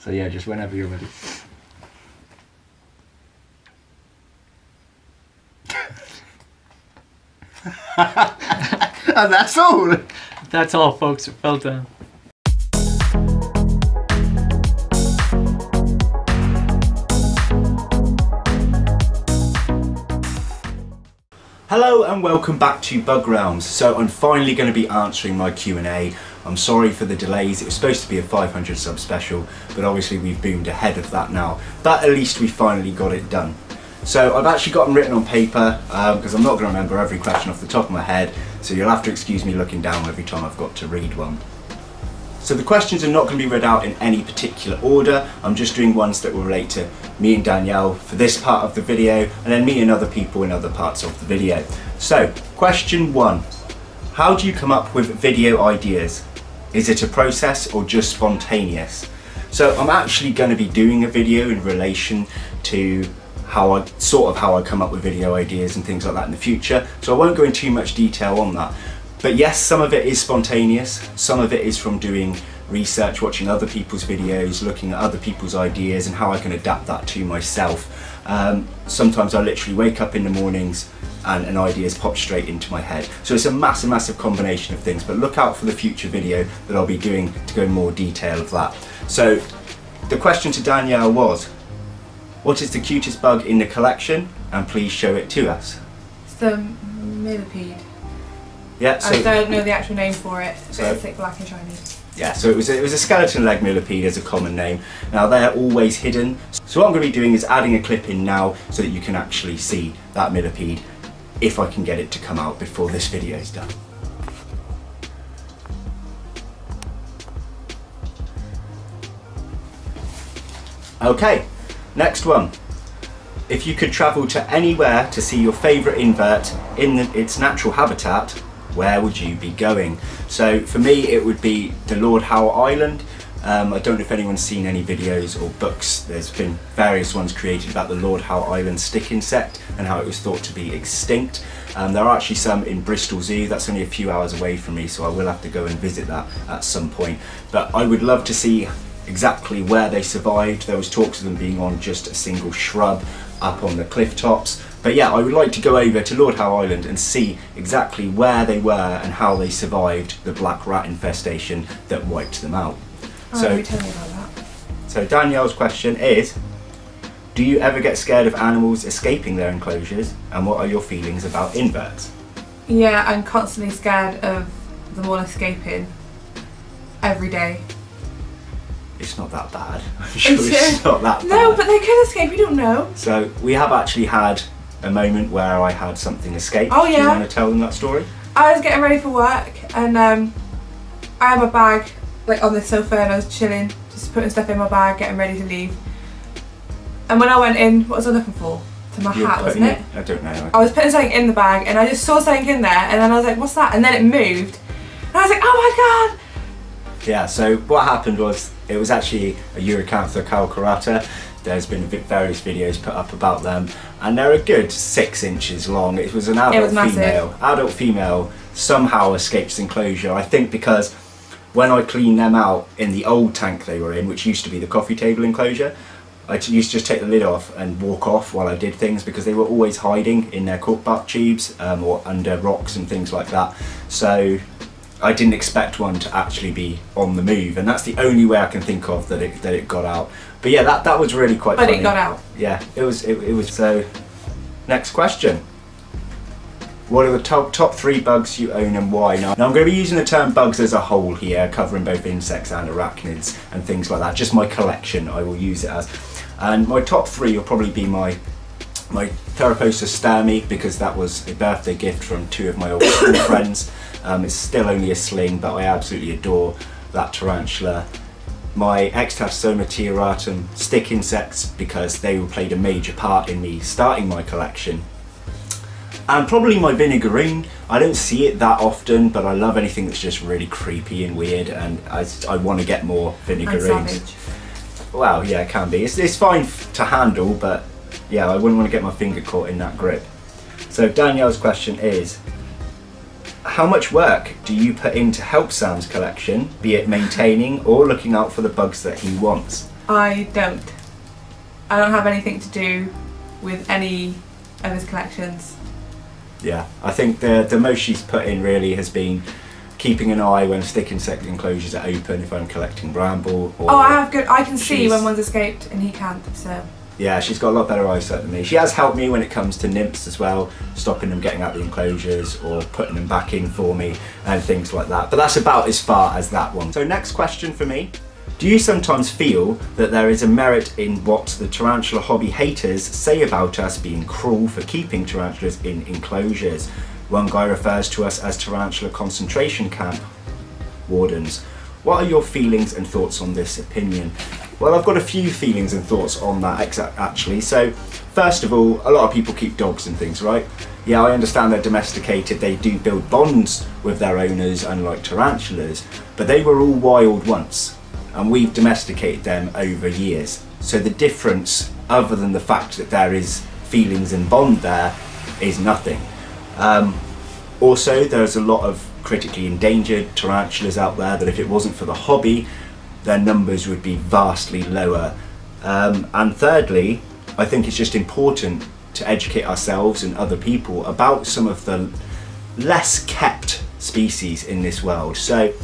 So yeah, just whenever you're ready. And that's all. That's all, folks. Well done. Hello and welcome back to Bug Realms. So I'm finally going to be answering my Q&A. I'm sorry for the delays. It was supposed to be a 500 sub special, but obviously we've boomed ahead of that now. But at least we finally got it done. So I've actually got them written on paper because I'm not going to remember every question off the top of my head, so you'll have to excuse me looking down every time I've got to read one. So the questions are not going to be read out in any particular order. I'm just doing ones that will relate to me and Danielle for this part of the video, and then me and other people in other parts of the video. So, question 1. How do you come up with video ideas? Is it a process or just spontaneous? So I'm actually going to be doing a video in relation to how I come up with video ideas and things like that in the future. So I won't go into too much detail on that. But yes, some of it is spontaneous, some of it is from doing research, watching other people's videos, looking at other people's ideas and how I can adapt that to myself. Sometimes I literally wake up in the mornings and an idea's pop straight into my head. So it's a massive combination of things, but look out for the future video that I'll be doing to go in more detail of that. So the question to Danielle was, what is the cutest bug in the collection, and please show it to us? It's the millipede. Yeah, so I don't know the actual name for it, but it's like black and shiny. Yeah, so it was a skeleton leg millipede as a common name. Now they're always hidden. So what I'm going to be doing is adding a clip in now so that you can actually see that millipede if I can get it to come out before this video is done. Okay, next one. If you could travel to anywhere to see your favourite invert in its natural habitat, where would you be going? So for me it would be the Lord Howe Island. I don't know if anyone's seen any videos or books. There's been various ones created about the Lord Howe Island stick insect and how it was thought to be extinct. There are actually some in Bristol Zoo. That's only a few hours away from me, so I will have to go and visit that at some point. But I would love to see exactly where they survived. There was talks of them being on just a single shrub up on the cliff tops. But yeah, I would like to go over to Lord Howe Island and see exactly where they were and how they survived the black rat infestation that wiped them out. Oh, so, tell me about that. So Danielle's question is, do you ever get scared of animals escaping their enclosures, and what are your feelings about inverts? Yeah, I'm constantly scared of them all escaping every day. It's not that bad. I'm sure it's not that bad. No, but they could escape, you don't know. So we have actually had a moment where I had something escape. Oh yeah? Do you want to tell them that story? I was getting ready for work and I had my bag like on the sofa and I was chilling, just putting stuff in my bag, getting ready to leave. And when I went in, what was I looking for? To my hat, wasn't it? I don't know. I was putting something in the bag and I just saw something in there and then I was like, what's that? And then it moved. And I was like, oh my god! Yeah, so what happened was, it was actually a Uricantha calcarata. There's been various videos put up about them, and they're a good 6 inches long. It was an adult female. Adult female somehow escapes enclosure, I think because when I cleaned them out in the old tank they were in, which used to be the coffee table enclosure, I used to just take the lid off and walk off while I did things because they were always hiding in their cork bark tubes or under rocks and things like that. So I didn't expect one to actually be on the move, and that's the only way I can think of that it got out. But yeah, that was really quite funny. But it got out. Yeah, it was. So, next question. What are the top 3 bugs you own and why? Now I'm going to be using the term bugs as a whole here, covering both insects and arachnids and things like that. Just my collection I will use it as. And my top 3 will probably be my Theraphosa sturmi, because that was a birthday gift from 2 of my old school friends. It's still only a sling, but I absolutely adore that tarantula. My Extaphosoma tiaratum stick insects, because they played a major part in me starting my collection. And probably my Vinegarine. I don't see it that often, but I love anything that's just really creepy and weird, and I want to get more Vinegarines. Well, yeah, it can be. It's fine to handle, but yeah, I wouldn't want to get my finger caught in that grip. So Danielle's question is, how much work do you put into Help Sam's collection, be it maintaining or looking out for the bugs that he wants? I don't. I don't have anything to do with any of his collections. Yeah, I think the most she's put in really has been keeping an eye when stick insect enclosures are open if I'm collecting bramble. Or Oh, I can see when one's escaped and he can't, so. Yeah, she's got a lot better eyesight than me. She has helped me when it comes to nymphs as well, stopping them getting out the enclosures or putting them back in for me and things like that. But that's about as far as that one. So next question for me. Do you sometimes feel that there is a merit in what the tarantula hobby haters say about us being cruel for keeping tarantulas in enclosures? One guy refers to us as tarantula concentration camp wardens. What are your feelings and thoughts on this opinion? Well, I've got a few feelings and thoughts on that actually. So, first of all, a lot of people keep dogs and things, right? Yeah, I understand they're domesticated, they do build bonds with their owners, unlike tarantulas, but they were all wild once, and we've domesticated them over years. So the difference, other than the fact that there is feelings and bond there, is nothing. Also, there's a lot of critically endangered tarantulas out there that if it wasn't for the hobby, their numbers would be vastly lower. And thirdly, I think it's just important to educate ourselves and other people about some of the less kept species in this world. So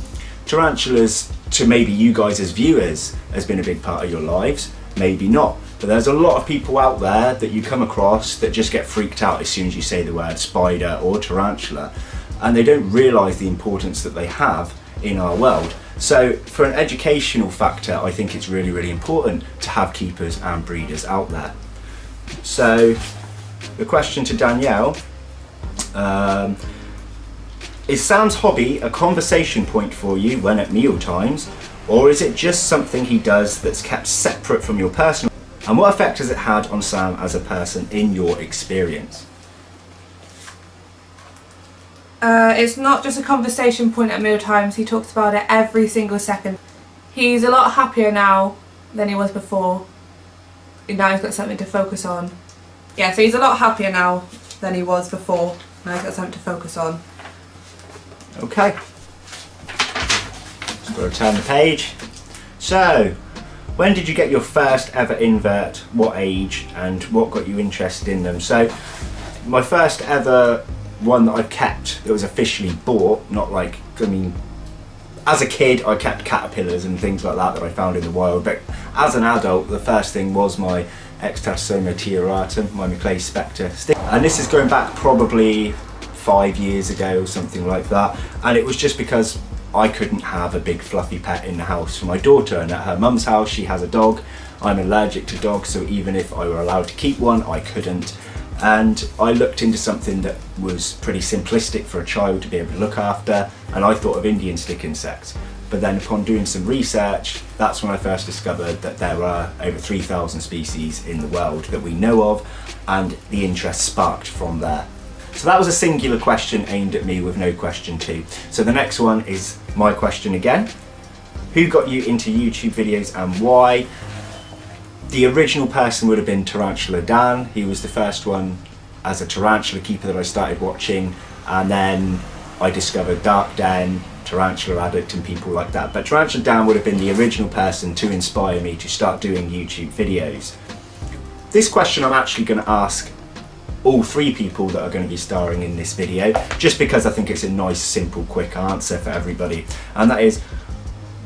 tarantulas, to maybe you guys as viewers, has been a big part of your lives, maybe not. But there's a lot of people out there that you come across that just get freaked out as soon as you say the word spider or tarantula, and they don't realise the importance that they have in our world. So for an educational factor, I think it's really, really important to have keepers and breeders out there. So the question to Danielle, is Sam's hobby a conversation point for you when at meal times, or is it just something he does that's kept separate from your personal? And what effect has it had on Sam as a person in your experience? It's not just a conversation point at meal times, he talks about it every single second. He's a lot happier now than he was before. Now he's got something to focus on. Yeah, so he's a lot happier now than he was before. Now he's got something to focus on. Okay. Just got to turn the page. So, when did you get your first ever invert? What age and what got you interested in them? So, my first ever one that I've kept that was officially bought, not like, I mean, as a kid I kept caterpillars and things like that I found in the wild, but as an adult the first thing was my Extasoma tiaratum, my Maclay Spectre stick, and this is going back probably 5 years ago or something like that, and it was just because I couldn't have a big fluffy pet in the house for my daughter, and at her mum's house she has a dog. I'm allergic to dogs, so even if I were allowed to keep one I couldn't. And I looked into something that was pretty simplistic for a child to be able to look after, and I thought of Indian stick insects. But then upon doing some research, that's when I first discovered that there are over 3,000 species in the world that we know of, and the interest sparked from there. So that was a singular question aimed at me with no question two. So the next one is my question again. Who got you into YouTube videos and why? The original person would have been Tarantula Dan. He was the first one as a tarantula keeper that I started watching, and then I discovered Dark Den, Tarantula Addict and people like that. But Tarantula Dan would have been the original person to inspire me to start doing YouTube videos. This question I'm actually going to ask all three people that are going to be starring in this video, just because I think it's a nice, simple, quick answer for everybody. And that is,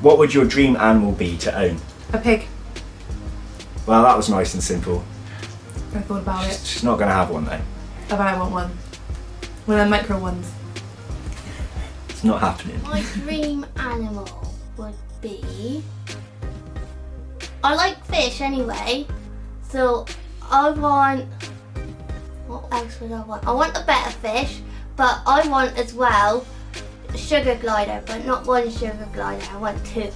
what would your dream animal be to own? A pig. Well, that was nice and simple. I thought about it. She's not going to have one though. But I want one. One of the micro ones. It's not happening. My dream animal would be... I like fish anyway, so I want... What else would I want? I want a better fish, but I want as well a sugar glider, but not one sugar glider, I want two.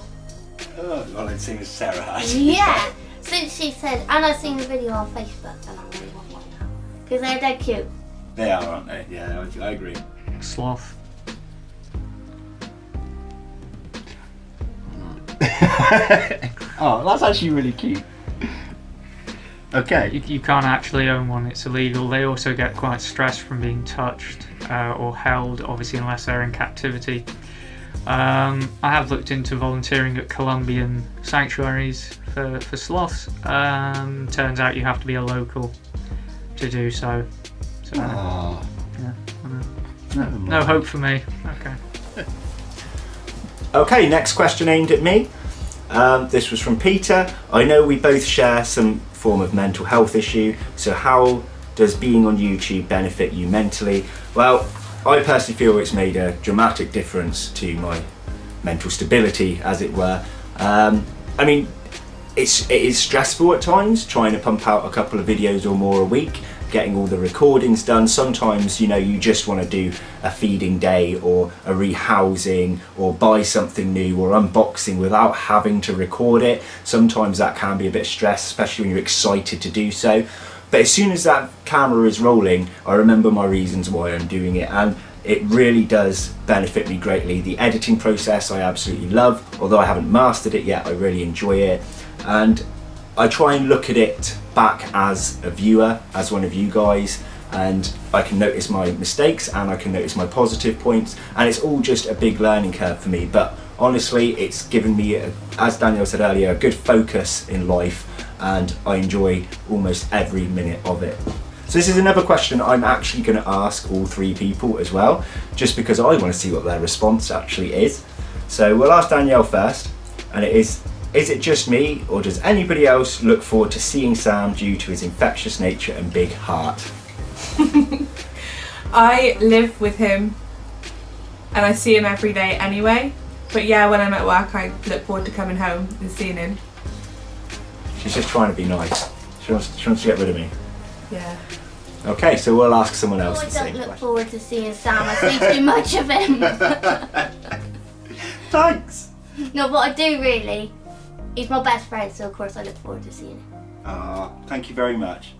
Oh, well, it seems Sarah has. Yeah, since she said, and I've seen the video on Facebook, and I really want one now. Because they're dead cute. They are, aren't they? Yeah, I agree. Sloth. Oh, that's actually really cute. Okay. You can't actually own one, it's illegal. They also get quite stressed from being touched or held, obviously, unless they're in captivity. I have looked into volunteering at Colombian sanctuaries for sloths. Turns out you have to be a local to do so. So Ah. yeah, I know. No hope for me. Okay. Okay, next question aimed at me. This was from Peter. I know we both share some form of mental health issue, so how does being on YouTube benefit you mentally? Well, I personally feel it's made a dramatic difference to my mental stability, as it were. I mean, it is stressful at times, trying to pump out a couple of videos or more a week, getting all the recordings done. Sometimes, you know, you just want to do a feeding day or a rehousing or buy something new or unboxing without having to record it. Sometimes that can be a bit stressed, especially when you're excited to do so. But as soon as that camera is rolling, I remember my reasons why I'm doing it, and it really does benefit me greatly. The editing process I absolutely love, although I haven't mastered it yet, I really enjoy it. And I try and look at it back as a viewer, as one of you guys, and I can notice my mistakes and I can notice my positive points, and it's all just a big learning curve for me. But honestly, it's given me, as Danielle said earlier, a good focus in life, and I enjoy almost every minute of it. So this is another question I'm actually going to ask all three people as well, just because I want to see what their response actually is. So we'll ask Danielle first, and it is it just me, or does anybody else look forward to seeing Sam due to his infectious nature and big heart? I live with him and I see him every day anyway, but yeah, when I'm at work I look forward to coming home and seeing him. She's just trying to be nice. She wants to get rid of me. Yeah. Okay, so we'll ask someone else I the don't same look question. forward to seeing Sam. I see too much of him. Thanks! No, but I do really. He's my best friend, so of course I look forward to seeing him. Thank you very much.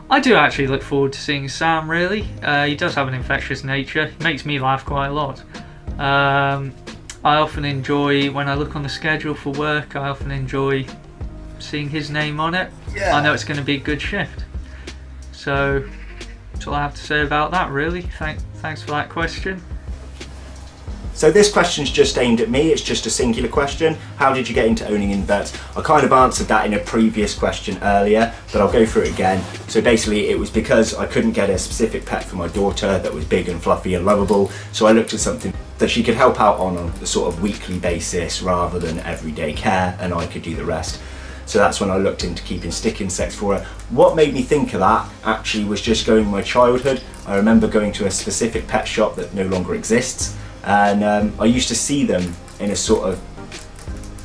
I do actually look forward to seeing Sam, really. He does have an infectious nature. He makes me laugh quite a lot. I often enjoy, when I look on the schedule for work, I often enjoy seeing his name on it. Yeah. I know it's going to be a good shift. So that's all I have to say about that, really. Thanks for that question. So this question's just aimed at me, it's just a singular question. How did you get into owning inverts? I kind of answered that in a previous question earlier, but I'll go through it again. So basically it was because I couldn't get a specific pet for my daughter that was big and fluffy and lovable, so I looked at something that she could help out on a sort of weekly basis rather than everyday care, and I could do the rest. So that's when I looked into keeping stick insects for her. What made me think of that actually was just going in my childhood. I remember going to a specific pet shop that no longer exists, and I used to see them in a sort of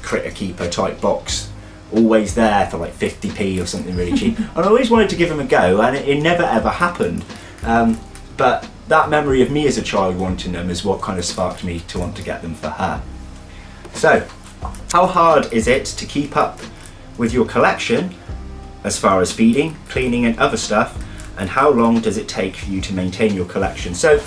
critter keeper type box, always there for like 50p or something really cheap. And I always wanted to give them a go, and it never ever happened. But that memory of me as a child wanting them is what kind of sparked me to want to get them for her. So, how hard is it to keep up with your collection as far as feeding, cleaning and other stuff, and how long does it take for you to maintain your collection? So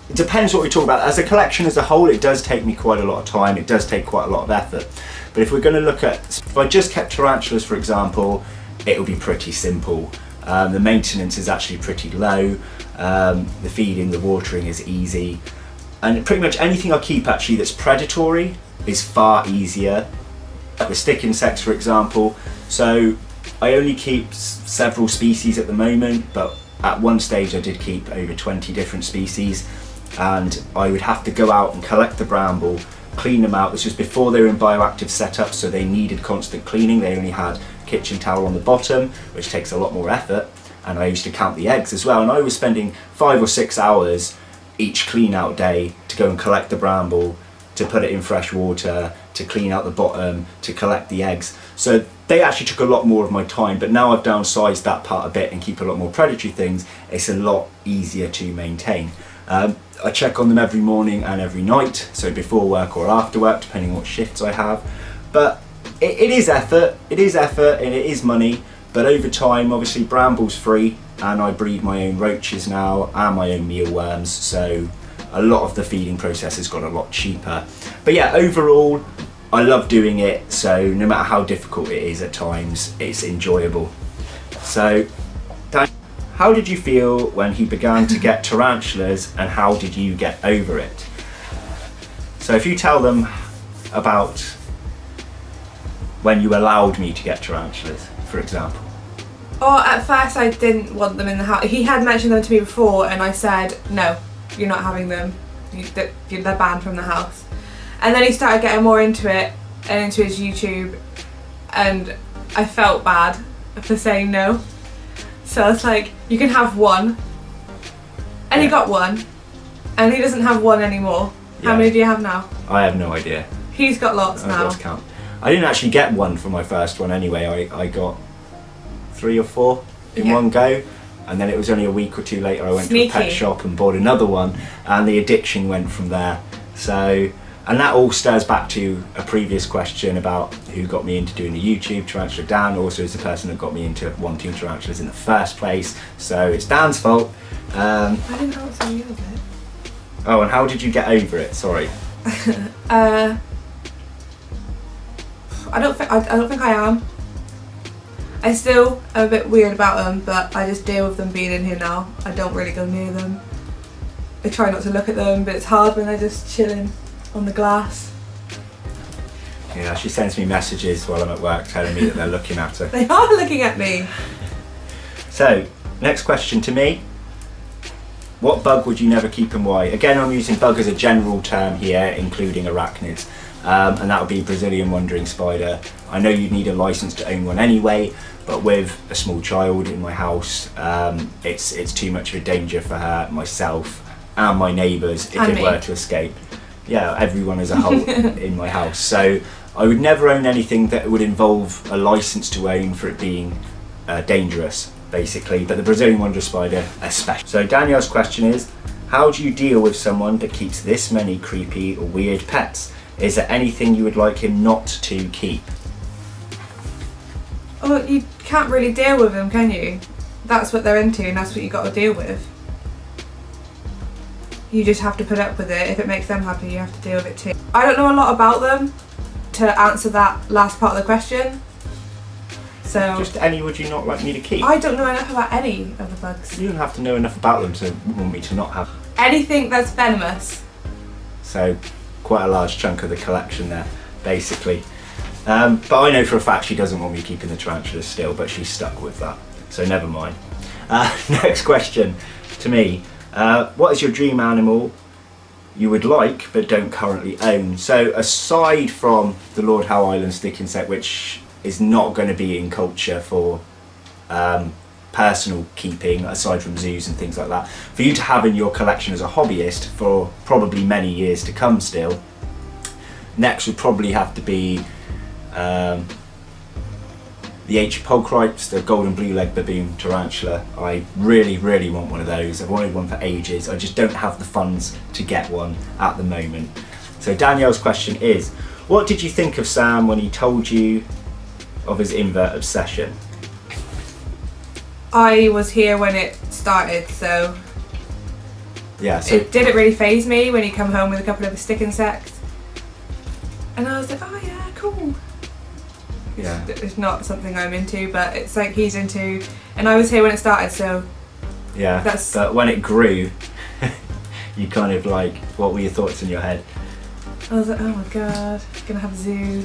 it depends what we talk about. As a collection as a whole, it does take me quite a lot of time, it does take quite a lot of effort. But if we're going to look at, if I just kept tarantulas for example, it will be pretty simple. The maintenance is actually pretty low, the feeding, the watering is easy, and pretty much anything I keep actually that's predatory is far easier. The stick insects for example, so I only keep several species at the moment, but at one stage I did keep over 20 different species, and I would have to go out and collect the bramble, clean them out. This was before they were in bioactive setup, so they needed constant cleaning. They only had kitchen towel on the bottom, which takes a lot more effort, and I used to count the eggs as well, and I was spending 5 or 6 hours each clean out day to go and collect the bramble, to put it in fresh water, to clean out the bottom, to collect the eggs. So they actually took a lot more of my time, but now I've downsized that part a bit and keep a lot more predatory things. It's a lot easier to maintain. I check on them every morning and every night, so before work or after work, depending on what shifts I have. But it is effort and it is money, but over time, obviously bramble's free, and I breed my own roaches now and my own mealworms, so a lot of the feeding process has got a lot cheaper. But yeah, overall, I love doing it, so no matter how difficult it is at times, it's enjoyable. So, Dan, how did you feel when he began to get tarantulas, and how did you get over it? So if you tell them about when you allowed me to get tarantulas, for example? Or at first I didn't want them in the house. He had mentioned them to me before and I said, no, you're not having them. They're banned from the house. And then he started getting more into it and into his YouTube, and I felt bad for saying no. So I was like, you can have one. And he got one. And he doesn't have one anymore. Yeah. How many do you have now? I have no idea. He's got lots I've now. lost count. I didn't actually get one for my first one anyway. I got 3 or 4 in one go, and then it was only a week or 2 later I went to a pet shop and bought another one, and the addiction went from there. So, and that all stirs back to a previous question about who got me into doing the YouTube. Tarantula Dan also is the person that got me into wanting tarantulas in the first place, so it's Dan's fault. I didn't answer you a bit. Oh, and how did you get over it? Sorry. I don't think I am. I still am a bit weird about them, but I just deal with them being in here now. I don't really go near them. I try not to look at them, but it's hard when they're just chilling on the glass. Yeah, she sends me messages while I'm at work telling me that they're looking at her. They are looking at me. So, next question to me. What bug would you never keep and why? Again, I'm using bug as a general term here, including arachnids. And that would be Brazilian wandering spider. I know you'd need a license to own one anyway, but with a small child in my house, it's too much of a danger for her, myself, and my neighbours if it were to escape. Yeah, everyone as a whole in my house. So I would never own anything that would involve a license to own for it being dangerous, basically, but the Brazilian wandering spider especially. So Danielle's question is, how do you deal with someone that keeps this many creepy or weird pets? Is there anything you would like him not to keep? Oh, you can't really deal with them, can you? That's what they're into and that's what you got to deal with. You just have to put up with it. If it makes them happy, you have to deal with it too. I don't know a lot about them to answer that last part of the question. So just any would you not like me to keep? I don't know enough about any of the bugs. You don't have to know enough about them to want me to not have anything that's venomous. So quite a large chunk of the collection there, basically. But I know for a fact she doesn't want me keeping the tarantulas still, but she's stuck with that. So never mind. Next question to me. What is your dream animal you would like but don't currently own? So aside from the Lord Howe Island stick insect, which is not going to be in culture for personal keeping, aside from zoos and things like that, for you to have in your collection as a hobbyist for probably many years to come still, next would probably have to be the H. pulchrites, the golden blue leg baboon tarantula. I really, really want one of those. I've wanted one for ages. I just don't have the funds to get one at the moment. So Danielle's question is, what did you think of Sam when he told you of his invert obsession? I was here when it started, so yeah. So it didn't really faze me when he come home with a couple of the stick insects, and I was like, oh yeah, cool. Yeah. It's not something I'm into, but it's like he's into, and I was here when it started, so yeah. But when it grew, you kind of like, what were your thoughts in your head? I was like, oh my god, gonna have a zoo.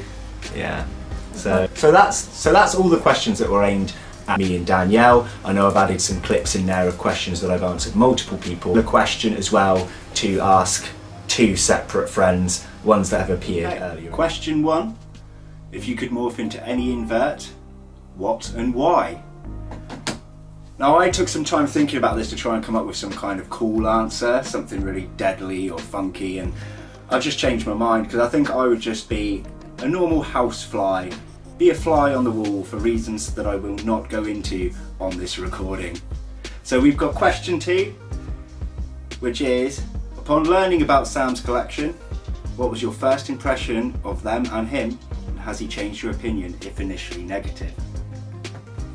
Yeah. So that's all the questions that were aimed at me and Danielle. I know I've added some clips in there of questions that I've answered multiple people. The question as well to ask 2 separate friends, ones that have appeared earlier. Question 1. If you could morph into any invert, what and why? Now I took some time thinking about this to try and come up with some kind of cool answer, something really deadly or funky, and I just changed my mind because I think I would just be a normal house fly, be a fly on the wall for reasons that I will not go into on this recording. So we've got question 2, which is, upon learning about Sam's collection, what was your first impression of them and him? Has he changed your opinion, if initially negative?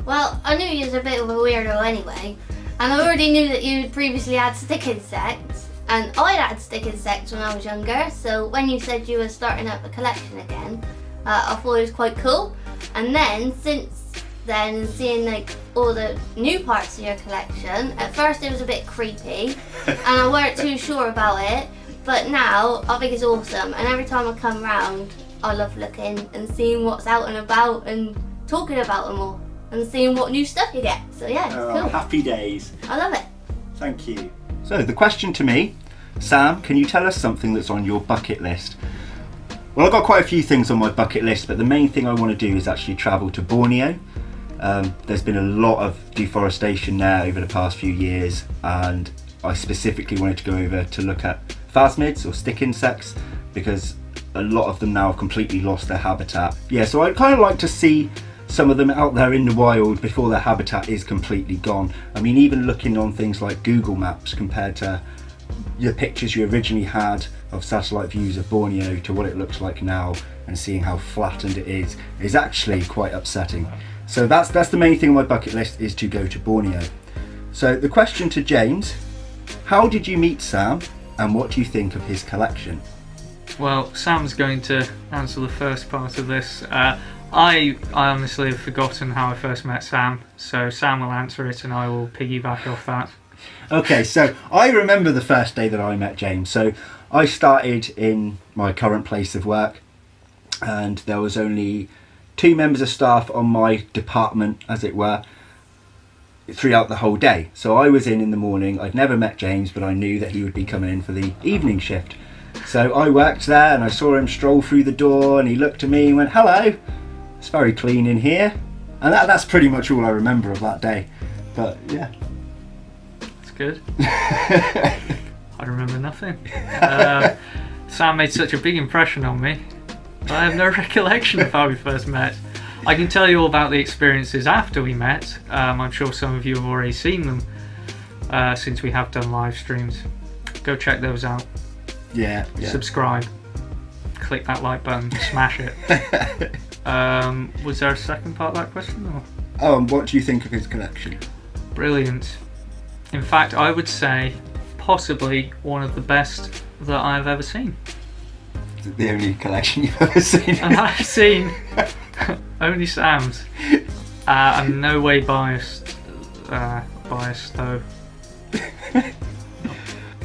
Well, I knew you was a bit of a weirdo anyway, and I already knew that you previously had stick insects, and I had stick insects when I was younger, so when you said you were starting up a collection again, I thought it was quite cool. And then, since then, seeing like all the new parts of your collection, at first it was a bit creepy, and I weren't too sure about it, but now I think it's awesome, and every time I come round, I love looking and seeing what's out and about and talking about them all and seeing what new stuff you get. So yeah, it's cool. Happy days. I love it. Thank you. So the question to me, Sam, can you tell us something that's on your bucket list? Well, I've got quite a few things on my bucket list, but the main thing I want to do is actually travel to Borneo. There's been a lot of deforestation there over the past few years, and I specifically wanted to go over to look at phasmids or stick insects, because a lot of them now have completely lost their habitat. Yeah, so I'd kind of like to see some of them out there in the wild before their habitat is completely gone. I mean, even looking on things like Google Maps compared to the pictures you originally had of satellite views of Borneo to what it looks like now, and seeing how flattened it is actually quite upsetting. So that's the main thing on my bucket list, is to go to Borneo. So the question to James, how did you meet Sam and what do you think of his collection? Well, Sam's going to answer the first part of this. I honestly have forgotten how I first met Sam, so Sam will answer it and I will piggyback off that. Okay, so I remember the first day that I met James. So I started in my current place of work, and there was only 2 members of staff on my department, as it were, throughout the whole day. So I was in the morning. I'd never met James, but I knew that he would be coming in for the evening shift. So I worked there and I saw him stroll through the door, and he looked at me and went, "Hello, it's very clean in here." And that's pretty much all I remember of that day. But yeah. That's good. I remember nothing. Sam made such a big impression on me, but I have no recollection of how we first met. I can tell you all about the experiences after we met. I'm sure some of you have already seen them since we have done live streams. Go check those out. Yeah. Subscribe. Click that like button. Smash it. Was there a second part of that question? Or? Oh, and what do you think of his collection? Brilliant. In fact, I would say possibly one of the best that I've ever seen. Is it the only collection you've ever seen? And I've seen only Sam's. I'm no way biased. Biased though.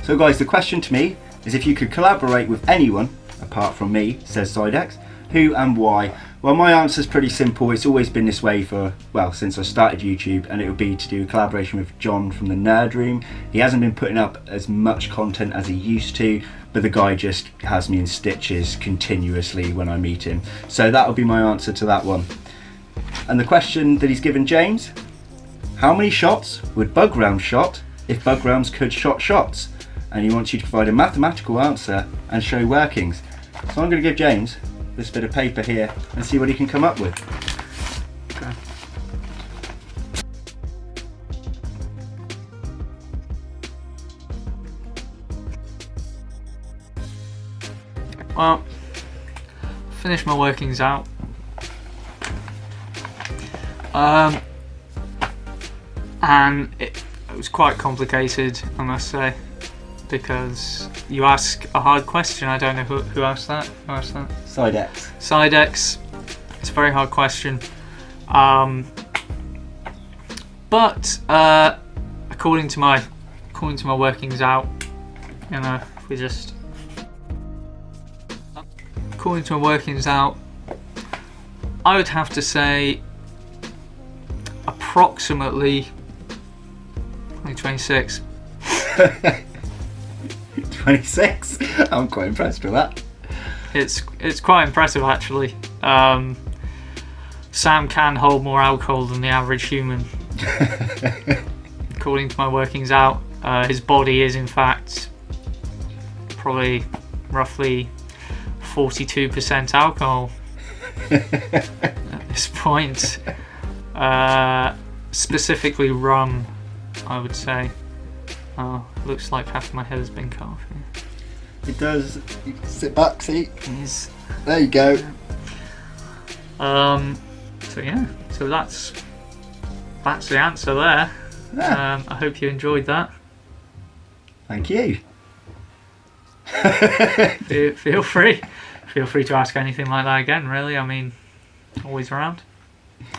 So guys, the question to me is if you could collaborate with anyone apart from me, says Sidex, who and why? Well, my answer's pretty simple. It's always been this way for, well, since I started YouTube, and it would be to do a collaboration with John from the Nerd Room. He hasn't been putting up as much content as he used to, but the guy just has me in stitches continuously when I meet him. So that would be my answer to that one. And the question that he's given James, how many shots would Buground shot if Bugrounds could shot shots? And he wants you to provide a mathematical answer and show workings. So I'm going to give James this bit of paper here and see what he can come up with. Okay. Well, finished my workings out. And it was quite complicated, I must say, because you ask a hard question. I don't know who asked that. Who asked that? Sidex. Sidex. It's a very hard question. But according to my workings out, you know, if we just according to my workings out, I would have to say approximately 26. 26? I'm quite impressed with that. It's quite impressive actually. Sam can hold more alcohol than the average human. According to my workings out, his body is in fact probably roughly 42% alcohol at this point. Specifically rum, I would say. Oh, looks like half my head has been cut off here. It does. You can sit back, see? Yes. There you go. So yeah, so that's the answer there. Yeah. I hope you enjoyed that. Thank you. Feel free to ask anything like that again. Really, I mean, always around.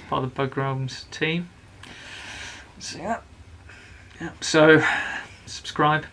Part of the Bugroams team. So yeah. So subscribe.